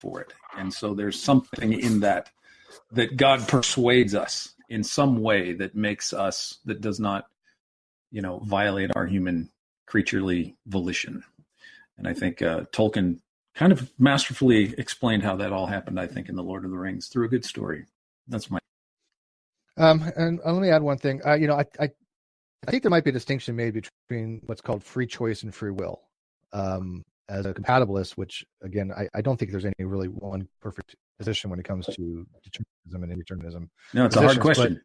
for it. And so there's something in that God persuades us in some way that makes us, that does not, violate our human creaturely volition. And I think Tolkien kind of masterfully explained how that all happened, I think, in The Lord of the Rings through a good story. That's my... And let me add one thing. I think there might be a distinction made between what's called free choice and free will. As a compatibilist, which again, I don't think there's any really one perfect position when it comes to determinism and indeterminism. No, it's a hard question.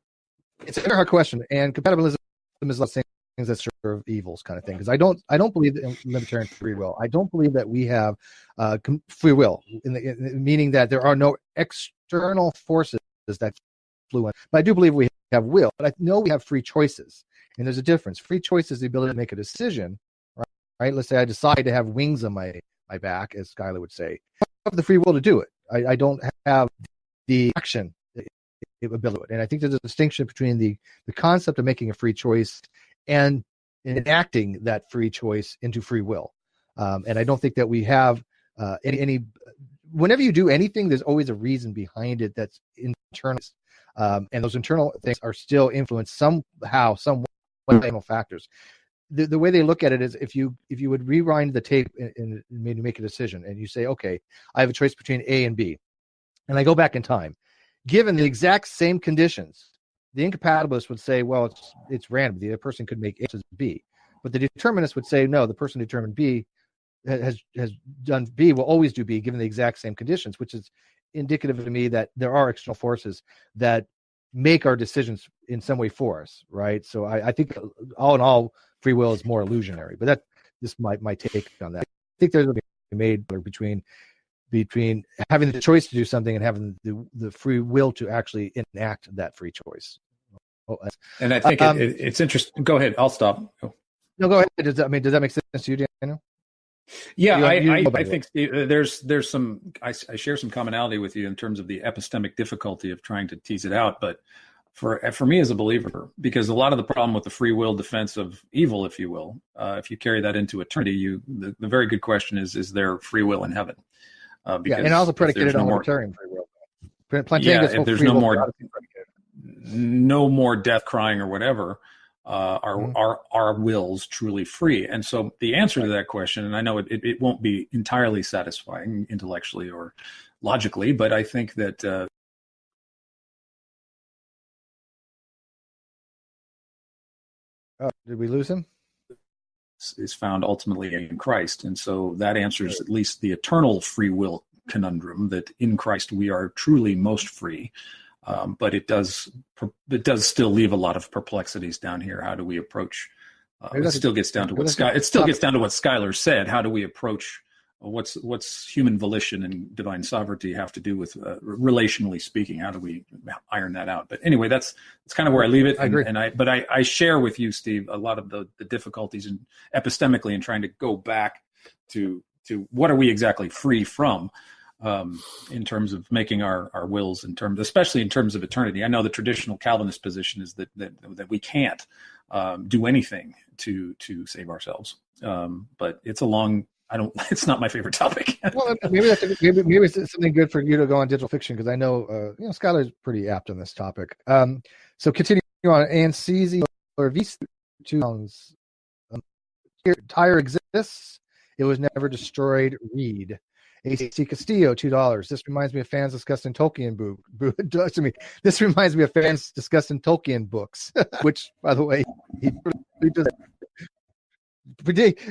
It's a very hard question, and compatibilism is like saying things that serve evils kind of thing. Because I don't believe in libertarian free will. I don't believe that we have free will, meaning that there are no external forces that influence. But I do believe we have will. But I know we have free choices, and there's a difference. Free choice is the ability to make a decision. Right? Let's say I decide to have wings on my back, as Skylar would say. I have the free will to do it. I don't have the action ability. And I think there's a distinction between the concept of making a free choice and enacting that free choice into free will. And I don't think that we have any. Whenever you do anything, there's always a reason behind it that's internal. And those internal things are still influenced somehow, some external factors. The way they look at it is if you would rewind the tape and maybe make a decision and you say, okay, I have a choice between A and B, and I go back in time, given the exact same conditions, the incompatibilist would say, well, it's random. The person could make A to B, but the determinist would say, no, the person who determined B has done B will always do B given the exact same conditions, which is indicative to me that there are external forces that make our decisions in some way for us, right? So I think all in all, free will is more illusionary, but this my take on that. I think there's a made between having the choice to do something and having the free will to actually enact that free choice. And I think it's interesting. Go ahead. I'll stop. No, go ahead. Does that make sense to you, Daniel? Yeah, I think there's some. I share some commonality with you in terms of the epistemic difficulty of trying to tease it out, but for me as a believer, because a lot of the problem with the free will defense of evil, if you will, if you carry that into eternity, the very good question is there free will in heaven? And also predicated on libertarian free will. If there's no more death, crying, or whatever, are our wills truly free? And so the answer to that question, and I know it won't be entirely satisfying intellectually or logically, but I think that did we lose him? Is found ultimately in Christ. And so that answers at least the eternal free will conundrum, that in Christ we are truly most free. But it does still leave a lot of perplexities down here. How do we approach? It still gets down to what Skylar said. How do we approach what's human volition and divine sovereignty have to do with relationally speaking? How do we iron that out? But anyway, that's kind of where I leave it. I agree. But I share with you, Steve, a lot of the difficulties in epistemically in trying to go back to what are we exactly free from. In terms of making our wills, especially in terms of eternity. I know the traditional Calvinist position is that we can't do anything to save ourselves. But it's it's not my favorite topic. Well, maybe it's something good for you to go on digital fiction, because I know Skylar's pretty apt on this topic. So continue on. Ancesi or V2 pounds. Tire exists. It was never destroyed. Read. AC Castillo, $2. This reminds me of fans discussing Tolkien This reminds me of fans discussing Tolkien books, which, by the way, he does.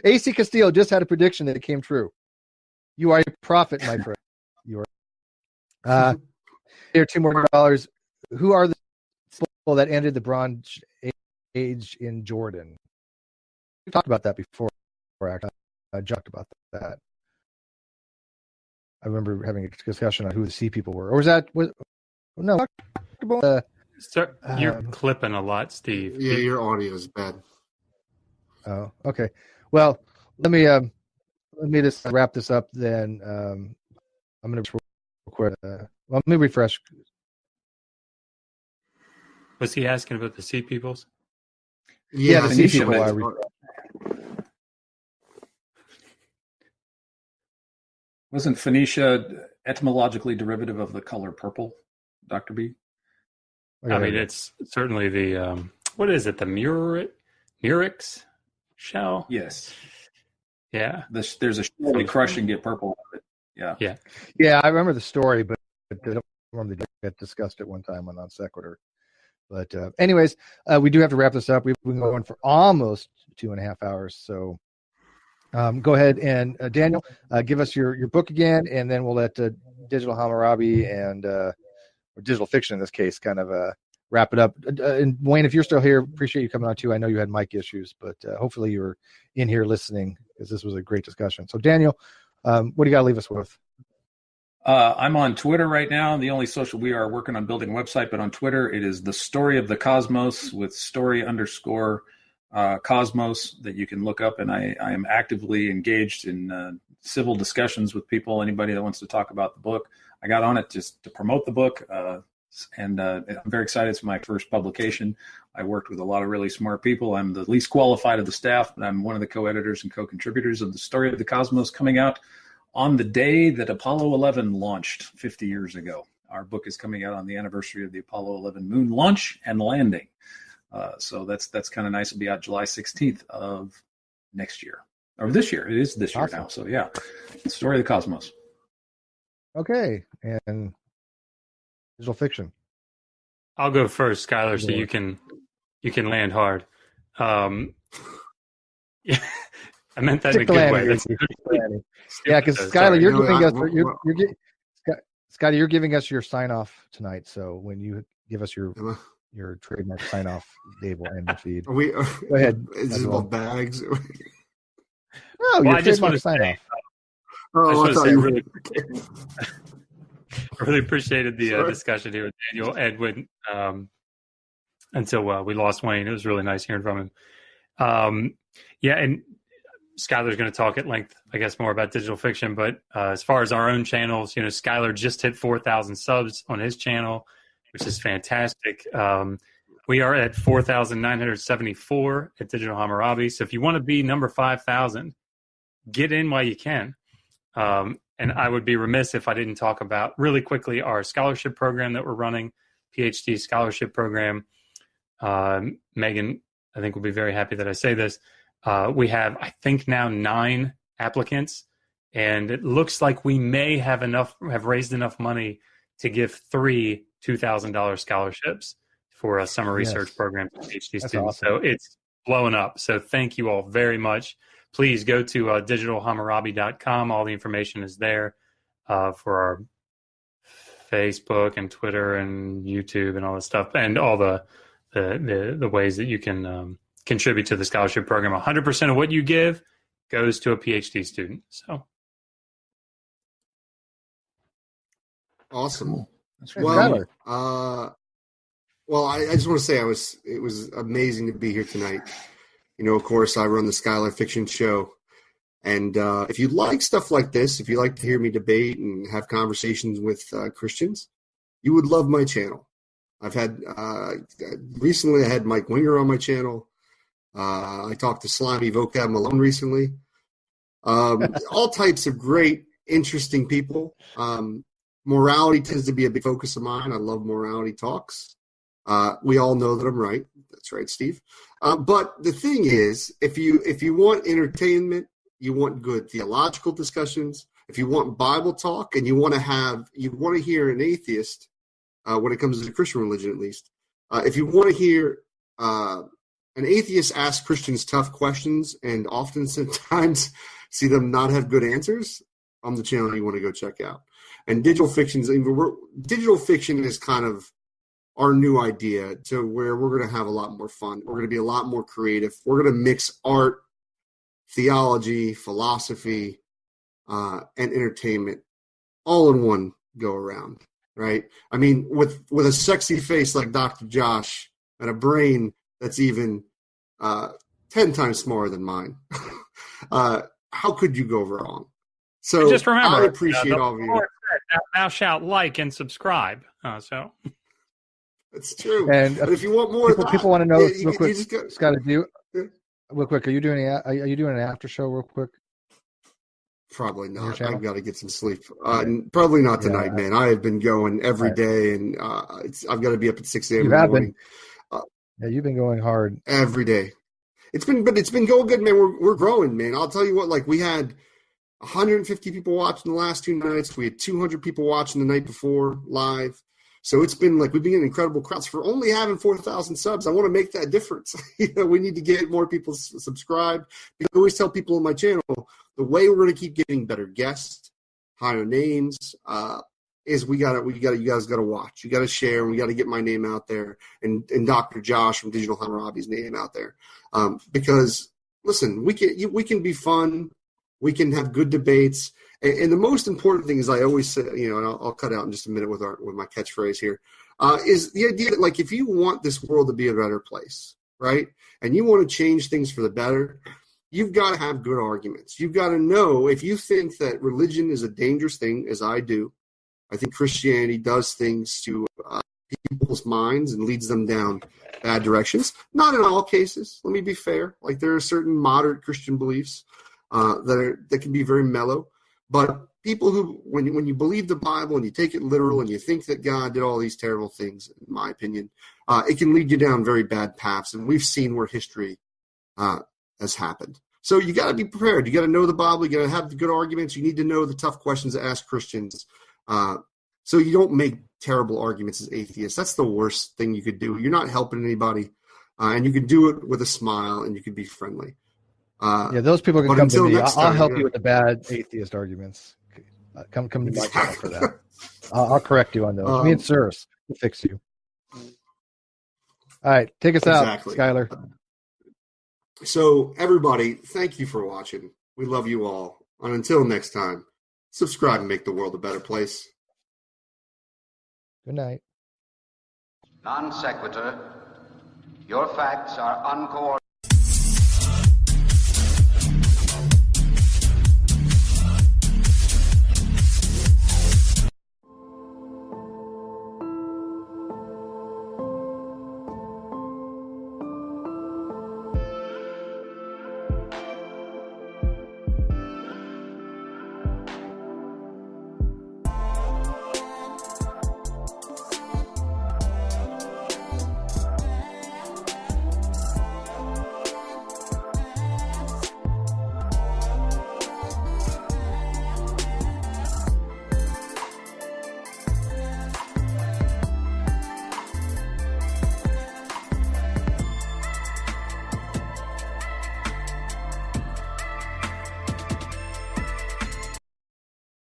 AC Castillo just had a prediction that it came true. You are a prophet, my friend. You are. Here, $2 more. Who are the people that ended the Bronze Age in Jordan? We talked about that before. I joked about that. I remember having a discussion on who the sea people were. Or was that... No. Sir, you're clipping a lot, Steve. Yeah, your audio is bad. Oh, okay. Well, let me just wrap this up then. I'm going to record. Let me refresh. Was he asking about the sea peoples? Yeah, the sea people are... Wasn't Phoenicia etymologically derivative of the color purple, Dr. B? I mean, it's certainly the, what is it, the Murex shell? Yes. Yeah. There's a shell they crush and get purple out of it. Yeah. Yeah. Yeah, I remember the story, but I don't remember they had discussed it one time on Non-Sequitur. But anyways, we do have to wrap this up. We've been going for almost 2.5 hours. So go ahead and Daniel, give us your book again, and then we'll let Digital Hammurabi and or Digital Fiction in this case kind of wrap it up. And Wayne, if you're still here, appreciate you coming on too. I know you had mic issues, but hopefully you were in here listening because this was a great discussion. So Daniel, what do you got to leave us with? I'm on Twitter right now. The only social, we are working on building a website, but on Twitter, it is the Story of the Cosmos with story_Cosmos that you can look up. And I am actively engaged in civil discussions with people, anybody that wants to talk about the book. I got on it just to promote the book. And I'm very excited. It's my first publication. I worked with a lot of really smart people. I'm the least qualified of the staff, but I'm one of the co-editors and co-contributors of the Story of the Cosmos, coming out on the day that Apollo 11 launched 50 years ago. Our book is coming out on the anniversary of the Apollo 11 moon launch and landing. So that's kind of nice. It'll be out July 16th of next year, or this year. It is this year now. So yeah, the Story of the Cosmos. Okay, and Digital Fiction. I'll go first, Skylar, so you can land hard. Yeah, I meant that in a good way. Yeah, because Skylar, you're giving us Scotty, you're giving us your sign off tonight. So when you give us your trademark sign off, Dave will end the feed. Go ahead. Is this about bags? No, well, I just want to sign off. I thought you really. I really appreciated the discussion here with Daniel, Edwin, until we lost Wayne. It was really nice hearing from him. Yeah, and Skylar's going to talk at length, I guess, more about Digital Fiction. But as far as our own channels, Skylar just hit 4,000 subs on his channel, which is fantastic. We are at 4,974 at Digital Hammurabi. So if you want to be number 5,000, get in while you can. And I would be remiss if I didn't talk about really quickly our scholarship program that we're running, PhD scholarship program. Megan, I think, will be very happy that I say this. We have, I think, now 9 applicants, and it looks like we may have raised enough money to give 3 $2,000 scholarships for a summer research program for PhD students. Awesome. So it's blowing up. So thank you all very much. Please go to digitalhammurabi.com. All the information is there for our Facebook and Twitter and YouTube and all that stuff, and all the ways that you can contribute to the scholarship program. 100% of what you give goes to a PhD student. So awesome. Well, I just want to say it was amazing to be here tonight. Of course, I run the Skylar Fiction Show. And if you like stuff like this, if you like to hear me debate and have conversations with Christians, you would love my channel. I've had recently I had Mike Winger on my channel. I talked to Slimy Vocab Malone recently. All types of great, interesting people. Morality tends to be a big focus of mine. I love morality talks. We all know that I'm right. That's right, Steve. But the thing is, if you want entertainment, you want good theological discussions, if you want Bible talk, and you want to hear an atheist when it comes to Christian religion, at least, if you want to hear an atheist ask Christians tough questions and often sometimes see them not have good answers, I'm the channel you want to go check out. And digital fiction is kind of our new idea to where we're going to have a lot more fun. We're going to be a lot more creative. We're going to mix art, theology, philosophy, and entertainment all in one go around, right? I mean, with a sexy face like Dr. Josh and a brain that's even 10 times smaller than mine, how could you go wrong? So and just remember, I appreciate all of you. Thou shalt like and subscribe. So it's true. And but if you want more, people want to know real quick. Scott, real quick, are you doing an after show real quick? Probably on your not. channel? I've got to get some sleep. Probably not tonight, man. I have been going every Right. day, and I've got to be up at 6 a.m. You in the have morning. Yeah, you've been going hard. Every day. It's been going good, man. We're growing, man. I'll tell you what, like we had 150 people watching the last 2 nights. We had 200 people watching the night before live. So it's been like we've been getting incredible crowds for only having 4,000 subs. I want to make that difference. We need to get more people subscribed. I always tell people on my channel the way we're going to keep getting better guests, higher names, is you guys got to watch. You got to share. We got to get my name out there and Dr. Josh from Digital Hammurabi's name out there. Because listen, we can be fun. We can have good debates. And the most important thing is I always say, and I'll cut out in just a minute with my catchphrase here, is the idea that like if you want this world to be a better place, right, and you want to change things for the better, you've got to have good arguments. You've got to know if you think that religion is a dangerous thing, as I do. I think Christianity does things to people's minds and leads them down bad directions. Not in all cases. Let me be fair. Like there are certain moderate Christian beliefs that can be very mellow. But people who, when you believe the Bible and you take it literal and you think that God did all these terrible things, in my opinion, it can lead you down very bad paths. And we've seen where history has happened. So you got to be prepared. You got to know the Bible. You got to have the good arguments. You need to know the tough questions to ask Christians. So you don't make terrible arguments as atheists. That's the worst thing you could do. You're not helping anybody. And you can do it with a smile and you can be friendly. Those people can come to me. I'll help you you with the bad atheist arguments. Come to my channel for that. I'll correct you on those. Me and Sirs will fix you. All right, take us out, Skylar. So everybody, thank you for watching. We love you all. And until next time, subscribe and make the world a better place. Good night. Non sequitur. Your facts are uncoordinated.